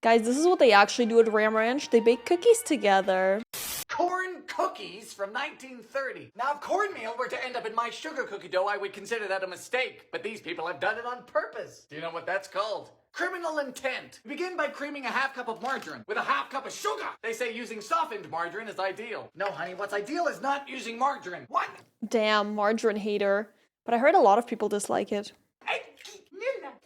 Guys, this is what they actually do at Ram Ranch. They bake cookies together. Corn cookies from 1930. Now, if cornmeal were to end up in my sugar cookie dough, I would consider that a mistake. But these people have done it on purpose. Do you know what that's called? Criminal intent. Begin by creaming a half cup of margarine with a half cup of sugar. They say using softened margarine is ideal. No, honey, what's ideal is not using margarine. What? Damn, margarine hater. But I heard a lot of people dislike it.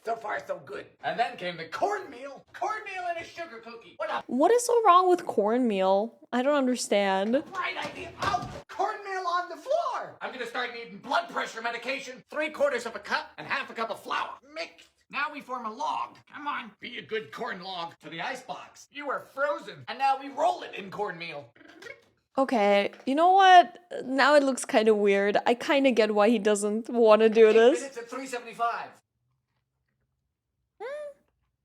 So far, so good. And then came the cornmeal. Cornmeal and a sugar cookie. What up? What is so wrong with cornmeal? I don't understand. Right idea. Oh, cornmeal on the floor. I'm gonna start needing blood pressure medication. 3/4 of a cup and half a cup of flour. Mixed. Now we form a log. Come on, be a good corn log. To the icebox. You are frozen. And now we roll it in cornmeal. Okay, you know what? Now it looks kind of weird. I kind of get why he doesn't want to do 8 this. minutes at 375.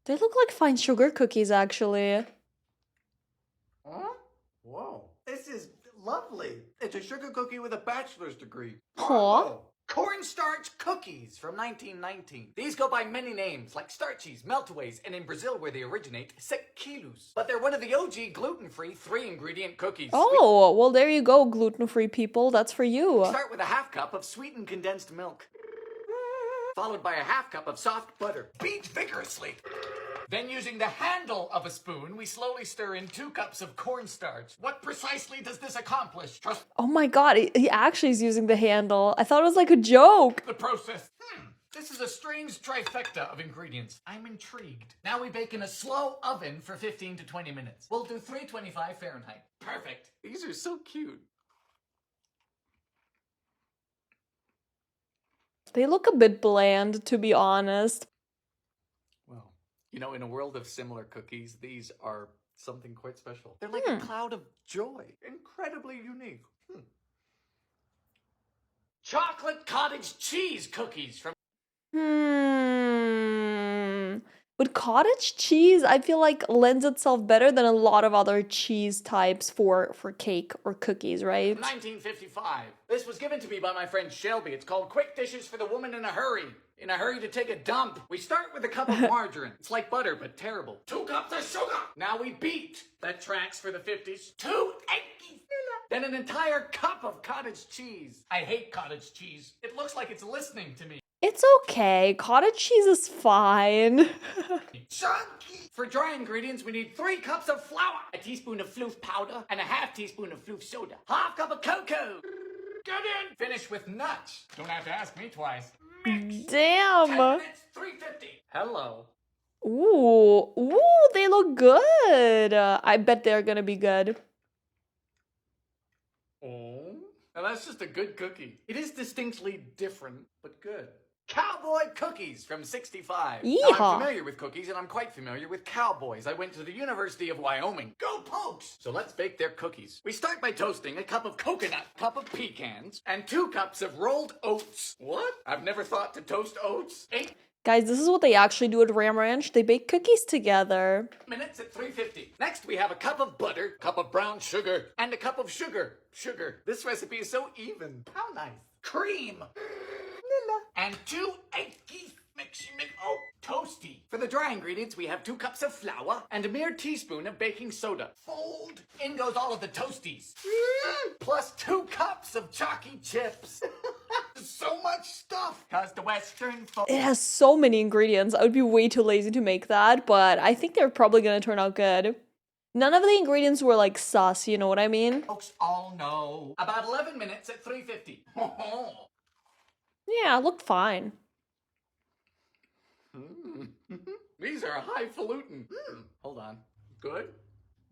They look like fine sugar cookies, actually. Huh? Whoa. This is lovely. It's a sugar cookie with a bachelor's degree. Huh? Cornstarch cookies from 1919. These go by many names, like starchies, meltaways, and in Brazil, where they originate, sequilos. But they're one of the OG gluten-free 3-ingredient cookies. Oh, well, there you go, gluten-free people. That's for you. Start with a half cup of sweetened condensed milk, followed by a half cup of soft butter. Beat vigorously. Then, using the handle of a spoon, we slowly stir in 2 cups of cornstarch. What precisely does this accomplish? Trust Oh my god, he actually is using the handle. I thought it was like a joke. the process. This is a strange trifecta of ingredients. I'm intrigued. Now we bake in a slow oven for 15 to 20 minutes. We'll do 325 Fahrenheit. Perfect. These are so cute. They look a bit bland, to be honest. Well, you know, in a world of similar cookies, these are something quite special. They're like a cloud of joy. Incredibly unique. Chocolate cottage cheese cookies from... But cottage cheese, I feel like lends itself better than a lot of other cheese types for cake or cookies, right? 1955. This was given to me by my friend Shelby. It's called Quick Dishes for the Woman in a Hurry. In a hurry to take a dump. We start with a cup of margarine. It's like butter, but terrible. 2 cups of sugar. Now we beat. That tracks for the 50s. 2 eggs. Then an entire cup of cottage cheese. I hate cottage cheese. It looks like it's listening to me. It's okay. Cottage cheese is fine. Chunky. For dry ingredients, we need 3 cups of flour, a teaspoon of floof powder, and a half teaspoon of floof soda. Half cup of cocoa. Get in. Finish with nuts. Don't have to ask me twice. Mix. 10 Damn. minutes, 350. Hello. Ooh, they look good. I bet they're gonna be good. Oh. Now that's just a good cookie. It is distinctly different, but good. Cowboy cookies from 65. Now, Yeehaw. I'm familiar with cookies, and I'm quite familiar with cowboys. I went to the University of Wyoming. Go Pokes! So let's bake their cookies. We start by toasting a cup of coconut, cup of pecans, and 2 cups of rolled oats. What? I've never thought to toast oats. 8 Guys, this is what they actually do at Ram Ranch. They bake cookies together. minutes at 350. Next, we have a cup of butter, cup of brown sugar, and a cup of sugar. Sugar. This recipe is so even. How nice. Cream. And 2 eggs. Mix. Oh, toasty. For the dry ingredients, we have 2 cups of flour and a mere teaspoon of baking soda. Fold. In goes all of the toasties. Plus 2 cups of chalky chips. So much stuff. Cause the Western folk. It has so many ingredients. I would be way too lazy to make that, but I think they're probably gonna turn out good. None of the ingredients were like sus, you know what I mean? Folks all know. About 11 minutes at 350. Yeah, it looked fine. These are highfalutin. Hold on. Good?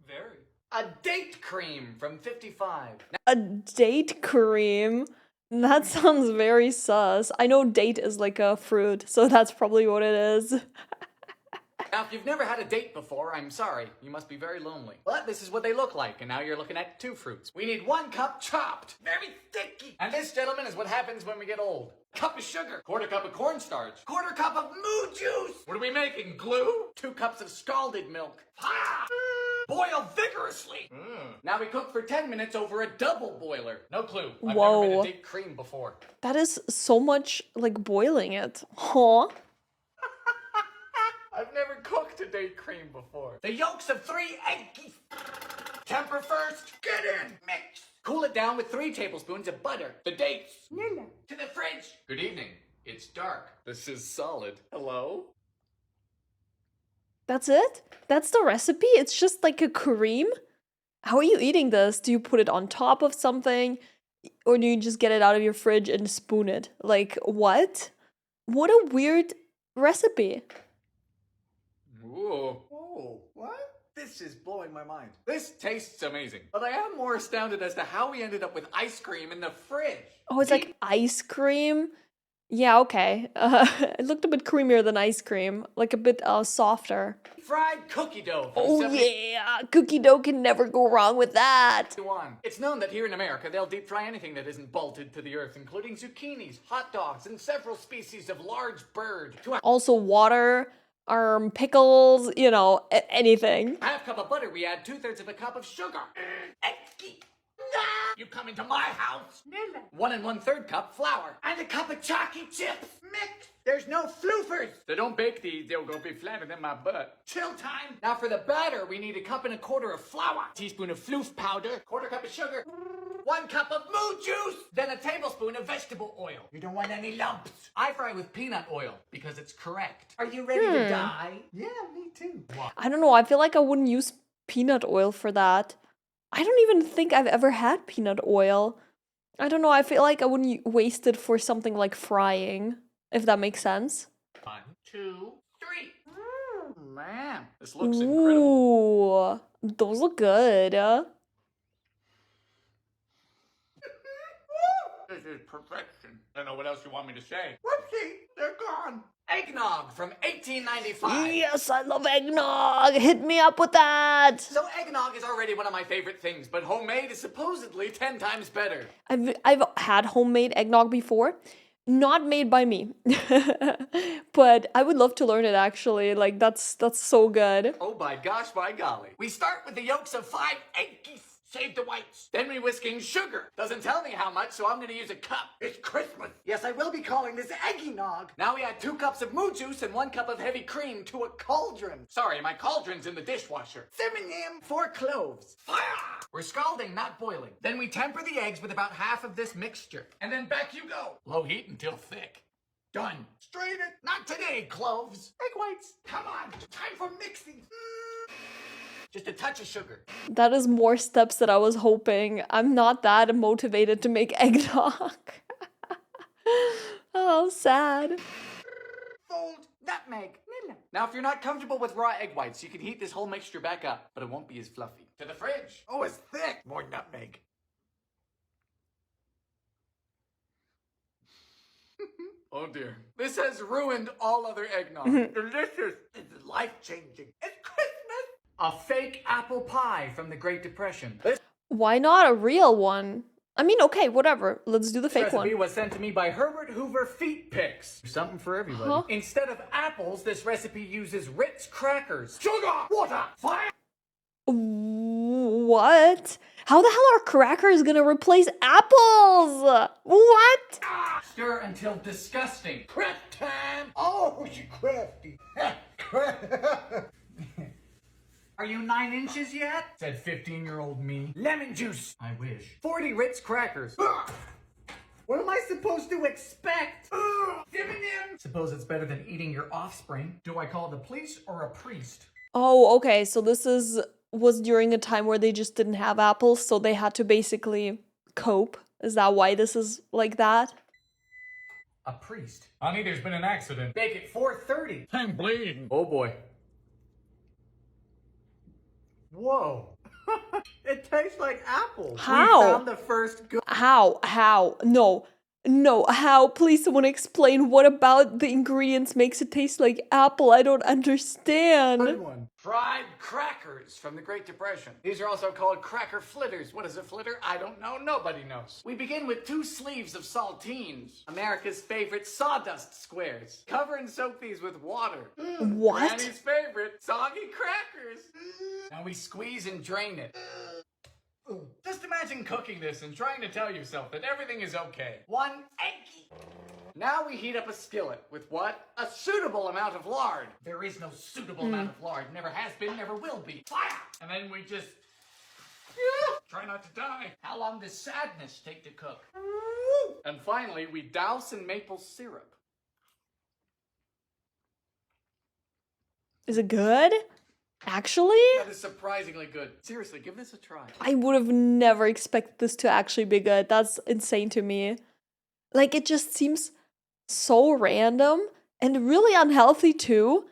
Very. A date cream from 55. A date cream? That sounds very sus. I know date is like a fruit, so that's probably what it is. Now, if you've never had a date before, I'm sorry. You must be very lonely. But this is what they look like, and now you're looking at 2 fruits. We need 1 cup chopped. Very sticky. And this, gentlemen, is what happens when we get old. Cup of sugar. 1/4 cup of cornstarch. 1/4 cup of moo juice. What are we making, glue? 2 cups of scalded milk. Ha! Boil vigorously. Now we cook for 10 minutes over a double boiler. No clue. I've never made a date cream before. That is so much like boiling it. Huh? I've never cooked up-to-date cream before. The yolks of 3 eggs. Temper first. Get in. Mix. Cool it down with 3 tablespoons of butter. The dates. To the fridge. Good evening. It's dark. This is solid. Hello? That's it? That's the recipe? It's just like a cream? How are you eating this? Do you put it on top of something? Or do you just get it out of your fridge and spoon it? Like, what? What a weird recipe. Whoa. Whoa. What? This is blowing my mind. This tastes amazing. But I am more astounded as to how we ended up with ice cream in the fridge. Oh, it's like ice cream? Yeah, okay. It looked a bit creamier than ice cream. Like a bit softer. Fried cookie dough. From Oh yeah, cookie dough can never go wrong with that. It's known that here in America, they'll deep fry anything that isn't bolted to the earth, including zucchinis, hot dogs, and several species of large bird. Also water, pickles, you know, anything. Half cup of butter, we add 2/3 of a cup of sugar. You come into my house. 1 1/3 cup flour. And a cup of chalky chips. Mix. There's no floofers. They don't bake these, they'll go be flatter than my butt. Chill time. Now for the batter, we need 1 1/4 cup of flour, teaspoon of floof powder, 1/4 cup of sugar, 1 cup of moo juice, then a tablespoon of vegetable oil. You don't want any lumps. I fry with peanut oil because it's correct. Are you ready to die? Yeah, me too. I don't know, I feel like I wouldn't use peanut oil for that. I don't even think I've ever had peanut oil. I don't know, I feel like I wouldn't waste it for something like frying, if that makes sense. 1, 2, 3. Man, this looks incredible. Ooh, those look good. This is perfection. I don't know what else you want me to say. Whoopsie, they're gone. Eggnog from 1895. Yes, I love eggnog. Hit me up with that. So eggnog is already one of my favorite things, but homemade is supposedly 10 times better. I've had homemade eggnog before. Not made by me. But I would love to learn it actually. Like that's so good. Oh by gosh, by golly. We start with the yolks of 5 eggs. Save the whites. Then we whisk in sugar. Doesn't tell me how much, so I'm gonna use a cup. It's Christmas. Yes, I will be calling this eggy-nog. Now we add 2 cups of moo juice and 1 cup of heavy cream to a cauldron. Sorry, my cauldron's in the dishwasher. 4 cloves. Fire! We're scalding, not boiling. Then we temper the eggs with about half of this mixture. And then back you go. Low heat until thick. Done. Strain it. Not today, cloves. Egg whites. Come on. Time for mixing. Just a touch of sugar. That is more steps than I was hoping. I'm not that motivated to make eggnog. Oh, sad. Fold. Nutmeg. Now, if you're not comfortable with raw egg whites, you can heat this whole mixture back up, but it won't be as fluffy. To the fridge. Oh, it's thick. More nutmeg. Oh dear. This has ruined all other eggnog. Delicious. It's life-changing. It's Christmas. A fake apple pie from the Great Depression. This Why not a real one? I mean, okay, whatever. Let's do the fake recipe one. was sent to me by Herbert Hoover Feet Picks. Something for everybody. Huh? Instead of apples, this recipe uses Ritz crackers. Sugar, water, fire. What? How the hell are crackers gonna replace apples? What? Stir until disgusting. Prep time. Oh, you crafty. Are you 9 inches yet? Said 15-year-old me. Lemon juice. I wish. 40 Ritz crackers. What am I supposed to expect? Dividend. Suppose it's better than eating your offspring. Do I call the police or a priest? Oh, okay, so this was during a time where they just didn't have apples, so they had to basically cope. Is that why this is like that? A priest. Honey, there's been an accident. Bake at 4:30. I'm bleeding. Oh boy. Whoa. It tastes like apples. How? We found the first good. How? No, how? Please someone explain what about the ingredients makes it taste like apple. I don't understand. One. Fried crackers from the Great Depression. These are also called cracker flitters. What is a flitter? I don't know. Nobody knows. We begin with 2 sleeves of saltines, America's favorite sawdust squares. Cover and soak these with water. What? Granny's favorite, soggy crackers. Now we squeeze and drain it. Just imagine cooking this and trying to tell yourself that everything is okay. 1 egg. Now we heat up a skillet with what? A suitable amount of lard. There is no suitable amount of lard. Never has been, never will be. Fire! And then we just... try not to die. How long does sadness take to cook? And finally, we douse in maple syrup. Is it good? Actually? That is surprisingly good. Seriously, give this a try. I would have never expected this to actually be good. That's insane to me. Like, it just seems so random and really unhealthy too.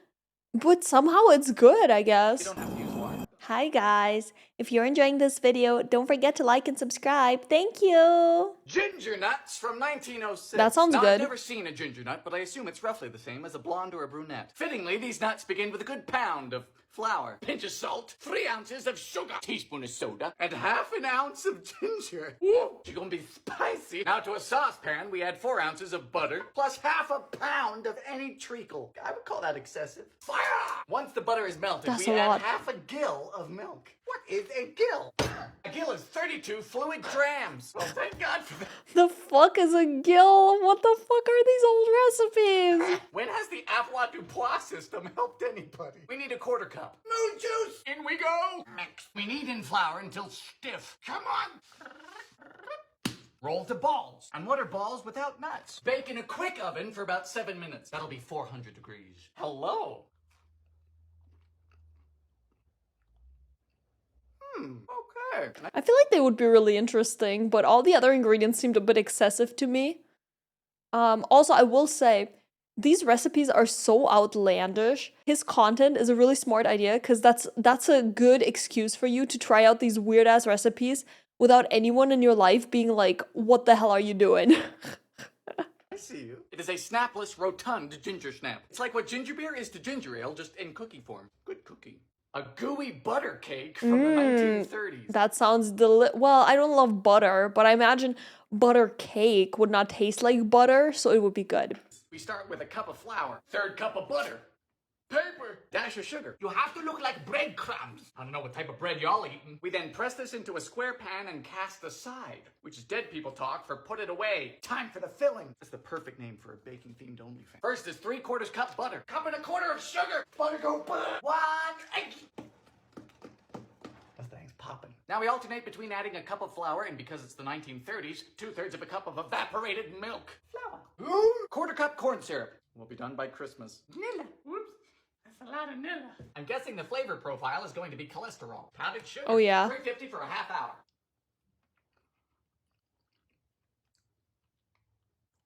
But somehow it's good, I guess. You don't have to use wine. Hi guys. If you're enjoying this video, don't forget to like and subscribe. Thank you. Ginger nuts from 1906. That sounds now, good. I've never seen a ginger nut, but I assume it's roughly the same as a blonde or a brunette. Fittingly, these nuts begin with a good pound of flour, pinch of salt, 3 ounces of sugar, teaspoon of soda, and ½ an ounce of ginger. Woo! You're gonna be spicy. Now to a saucepan, we add 4 ounces of butter, plus ½ a pound of any treacle. I would call that excessive. Fire! Once the butter is melted, That's we a add lot. ½ a gill of milk. What is a gill? A gill is 32 fluid grams. Well, thank God for that. The fuck is a gill? What the fuck are these old recipes? When has the avoirdupois system helped anybody? We need a 1/4 cup. Moon juice! In we go! Mix. We knead in flour until stiff. Come on! Roll to balls. And what are balls without nuts? Bake in a quick oven for about 7 minutes. That'll be 400 degrees. Hello? Okay. I feel like they would be really interesting, but all the other ingredients seemed a bit excessive to me. Also, I will say, these recipes are so outlandish. His content is a really smart idea because that's a good excuse for you to try out these weird ass recipes without anyone in your life being like, what the hell are you doing? I see you. It is a snapless, rotund ginger snap. It's like what ginger beer is to ginger ale, just in cookie form. Good cookie. A gooey butter cake from the 1930s. That sounds well, I don't love butter, but I imagine butter cake would not taste like butter, so it would be good. We start with a cup of flour, 1/3 cup of butter, paper, dash of sugar. You have to look like breadcrumbs. I don't know what type of bread y'all eating. We then press this into a square pan and cast aside, which is dead people talk for put it away. Time for the filling. That's the perfect name for a baking themed OnlyFans. First is 3/4 cup butter. 1 1/4 cup of sugar. Butter go butter. 1 egg. That thing's popping. Now we alternate between adding a cup of flour and, because it's the 1930s, 2/3 of a cup of evaporated milk. Flour. 1/4 cup corn syrup. We'll be done by Christmas. Nilla. Whoops. That's a lot of Nilla. I'm guessing the flavor profile is going to be cholesterol. Powdered sugar. Oh, yeah. 350 for a ½ hour.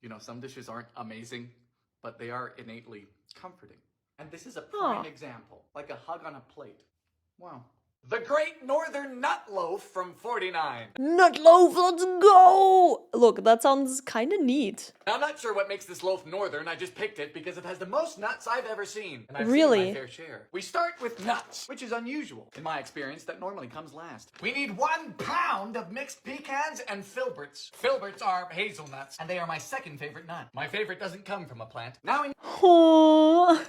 You know, some dishes aren't amazing, but they are innately comforting. And this is a prime example, like a hug on a plate. Wow. The Great Northern Nut Loaf from 49. Nut loaf, let's go! Look, that sounds kind of neat. Now, I'm not sure what makes this loaf northern. I just picked it because it has the most nuts I've ever seen. And I've Really? seen my fair share. We start with nuts, which is unusual. In my experience, that normally comes last. We need 1 pound of mixed pecans and filberts. Filberts are hazelnuts, and they are my second favorite nut. My favorite doesn't come from a plant. Now we Aww.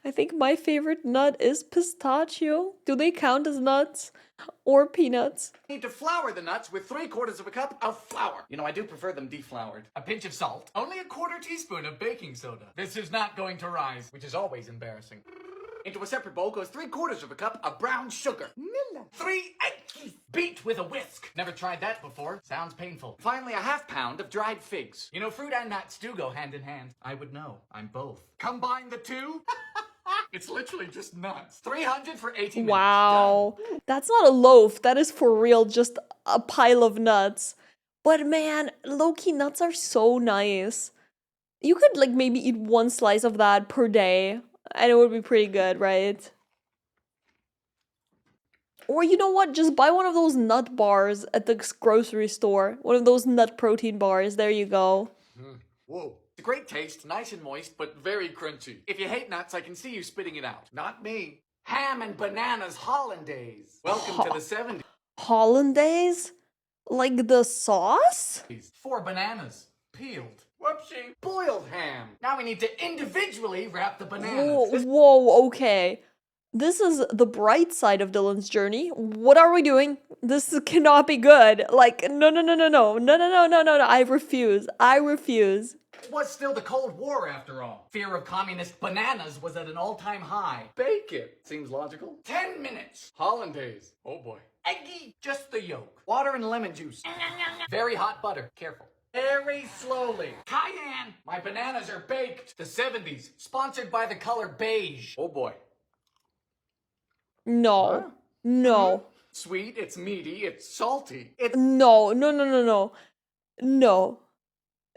I think my favorite nut is pistachio. Do they count as nuts? Or peanuts? need to flour the nuts with 3/4 cup of flour. You know, I do prefer them defloured. A pinch of salt. Only a 1/4 teaspoon of baking soda. This is not going to rise, which is always embarrassing. Into a separate bowl goes 3/4 cup of brown sugar. 3 eggs. Beat with a whisk. Never tried that before. Sounds painful. Finally, a ½ pound of dried figs. You know, fruit and nuts do go hand in hand. I would know. I'm both. Combine the two. It's literally just nuts. 300 for 80 minutes. Wow. That's not a loaf. That is for real just a pile of nuts. But man, low-key nuts are so nice. You could like maybe eat 1 slice of that per day. And it would be pretty good, right? Or you know what? Just buy one of those nut bars at the grocery store. One of those nut protein bars. There you go. Whoa. It's a great taste, nice and moist, but very crunchy. If you hate nuts, I can see you spitting it out. Not me. Ham and bananas hollandaise. Welcome to the 70s. Hollandaise? Like the sauce? 4 bananas. Peeled. Whoopsie. Boiled ham. Now we need to individually wrap the bananas. Whoa, okay. This is the bright side of Dylan's journey. What are we doing? This cannot be good. Like, no, no, no, no, no, no, no, no, no, no, no. I refuse. I refuse. It was still the Cold War after all. Fear of communist bananas was at an all-time high. Bake it. Seems logical. 10 minutes. Hollandaise. Oh boy. Eggy. Just the yolk. Water and lemon juice. Very hot butter. Careful. Very slowly. Cayenne. My bananas are baked. The 70s. Sponsored by the color beige. Oh boy. No. Huh? No. Sweet, it's meaty, it's salty. It's No, no, no, no, no. No.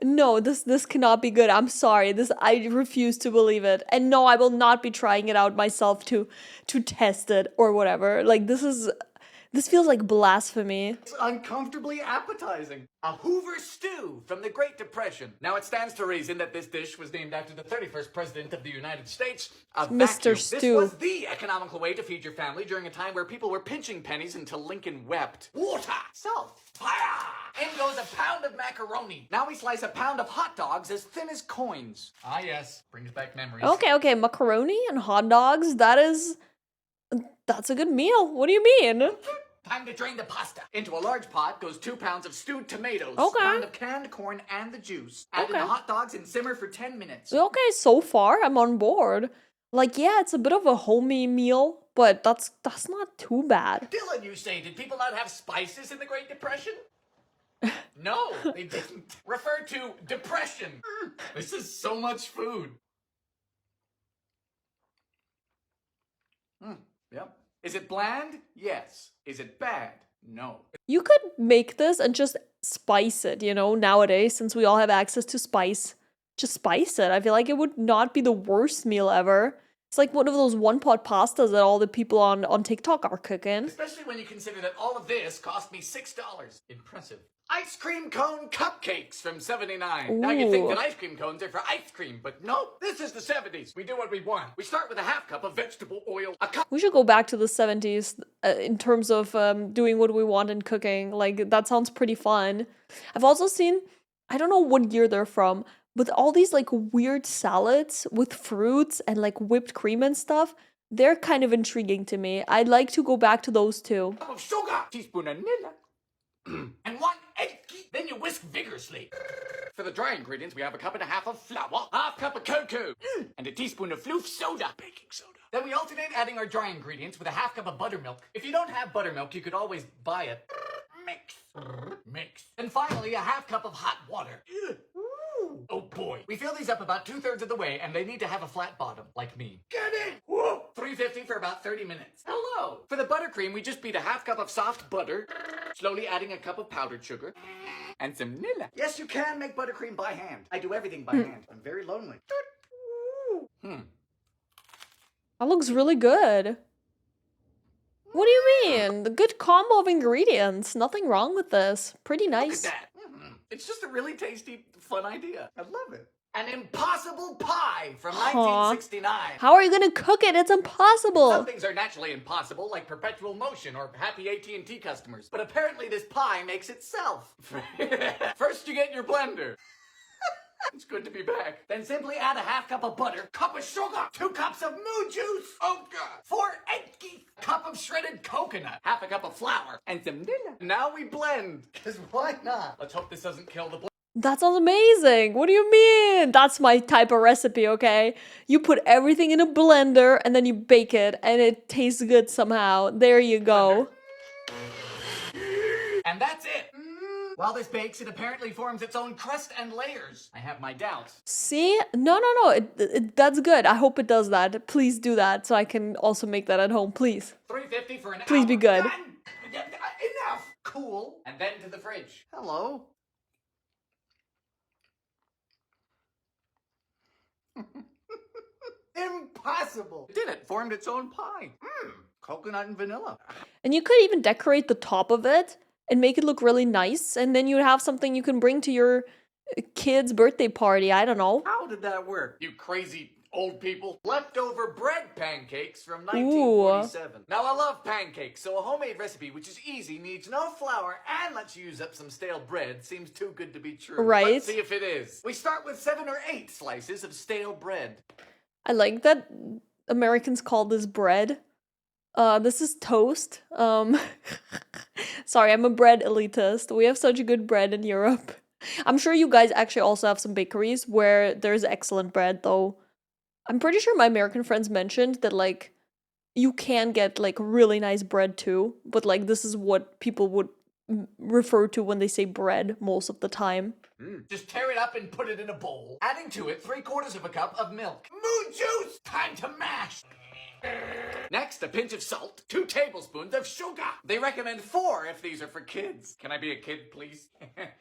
No, this cannot be good. I'm sorry. I refuse to believe it. And no, I will not be trying it out myself to test it or whatever. Like this feels like blasphemy. uncomfortably appetizing. A Hoover stew from the Great Depression. Now it stands to reason that this dish was named after the 31st President of the United States. A Mr. vacuum. Stew. This was the economical way to feed your family during a time where people were pinching pennies until Lincoln wept. Water. Salt. Fire. In goes a pound of macaroni. Now we slice a pound of hot dogs as thin as coins. Ah yes, brings back memories. Okay, macaroni and hot dogs. That's a good meal. What do you mean? Time to drain the pasta. Into a large pot goes 2 pounds of stewed tomatoes, Okay. pound of canned corn and the juice. Add in Okay. the hot dogs and simmer for 10 minutes. Okay, so far I'm on board. Like, yeah, it's a bit of a homey meal, but that's not too bad. Dylan, you say, did people not have spices in the Great Depression? No, they didn't. Refer to depression. This is so much food. Yep. Is it bland? Yes. Is it bad? No. You could make this and just spice it, nowadays, since we all have access to spice. Just spice it. I feel like it would not be the worst meal ever. It's like one of those one-pot pastas that all the people on TikTok are cooking. Especially when you consider that all of this cost me $6. Impressive. Ice cream cone cupcakes from 79. Now you'd think Ooh. that ice cream cones are for ice cream, but no, this is the 70s. We do what we want. We start with a half cup of vegetable oil, a cup. We should go back to the 70s in terms of doing what we want in cooking. Like, that sounds pretty fun. I've also seen, I don't know what year they're from, but all these like weird salads with fruits and like whipped cream and stuff, they're kind of intriguing to me. I'd like to go back to those too. Cup of sugar, teaspoon of vanilla, and 1 egg. Then you whisk vigorously. For the dry ingredients, we have a cup and a half of flour, half cup of cocoa, and a teaspoon of floof soda, baking soda. Then we alternate adding our dry ingredients with a half cup of buttermilk. If you don't have buttermilk, you could always buy it. Mix. And finally, a half cup of hot water. Oh boy. We fill these up about 2/3 of the way, and they need to have a flat bottom, like me. Get in! Whoa! 350 for about 30 minutes. Hello! For the buttercream, we just beat a half cup of soft butter, slowly adding a cup of powdered sugar, and some vanilla. Yes, you can make buttercream by hand. I do everything by hand. I'm very lonely. That looks really good. What do you mean? The good combo of ingredients. Nothing wrong with this. Pretty nice. Look at that. It's just a really tasty, fun idea. I love it. An impossible pie from 1969. How are you gonna cook it? It's impossible. Some things are naturally impossible, like perpetual motion or happy AT&T customers. But apparently this pie makes itself. First you get your blender. It's good to be back. Then simply add a half cup of butter, cup of sugar, 2 cups of moo juice, oh god, 4 egg, cup of shredded coconut, half a cup of flour, and some vanilla. Now we blend. Because why not? Let's hope this doesn't kill the blend. That sounds amazing. What do you mean? That's my type of recipe, okay? You put everything in a blender and then you bake it and it tastes good somehow. There you go. And that's it. While this bakes, it apparently forms its own crust and layers. I have my doubts. See? No. That's good. I hope it does that. Please do that so I can also make that at home, please. 350 for an hour. Please be good. Done. Enough. Cool. And then to the fridge. Hello. Impossible. It did it. Formed its own pie. Coconut and vanilla. And you could even decorate the top of it and make it look really nice. And then you'd have something you can bring to your kid's birthday party. I don't know. How did that work? You crazy old people. Leftover bread pancakes from 1947. Now I love pancakes, so a homemade recipe which is easy, needs no flour, and lets you use up some stale bread seems too good to be true. Right. Let's see if it is. We start with 7 or 8 slices of stale bread. I like that Americans call this bread. This is toast. Sorry, I'm a bread elitist. We have such good bread in Europe. I'm sure you guys actually also have some bakeries where there's excellent bread, though. I'm pretty sure my American friends mentioned that, like, you can get, like, really nice bread too, but, like, this is what people would refer to when they say bread most of the time. Just tear it up and put it in a bowl. Adding to it 3/4 of a cup of milk. Moo juice! Time to mash! Next, a pinch of salt, 2 tablespoons of sugar. They recommend 4 if these are for kids. Can I be a kid, please?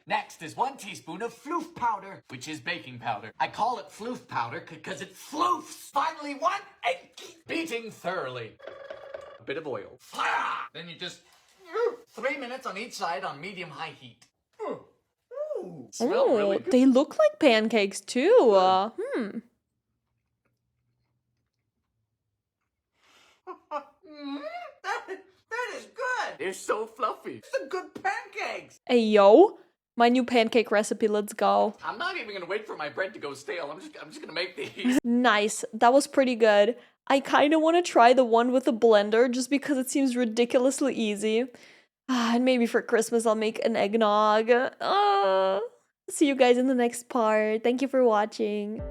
Next is 1 teaspoon of floof powder, which is baking powder. I call it floof powder because it floofs. Finally, 1 egg. Beating thoroughly. A bit of oil. Then you just 3 minutes on each side on medium-high heat. Ooh, smell really good. They look like pancakes too. That is good. They're so fluffy. Some good pancakes. Hey yo, my new pancake recipe, let's go. I'm not even gonna wait for my bread to go stale. I'm just gonna make these. Nice, that was pretty good. I kind of want to try the one with the blender just because it seems ridiculously easy. And maybe for Christmas I'll make an eggnog. See you guys in the next part. Thank you for watching.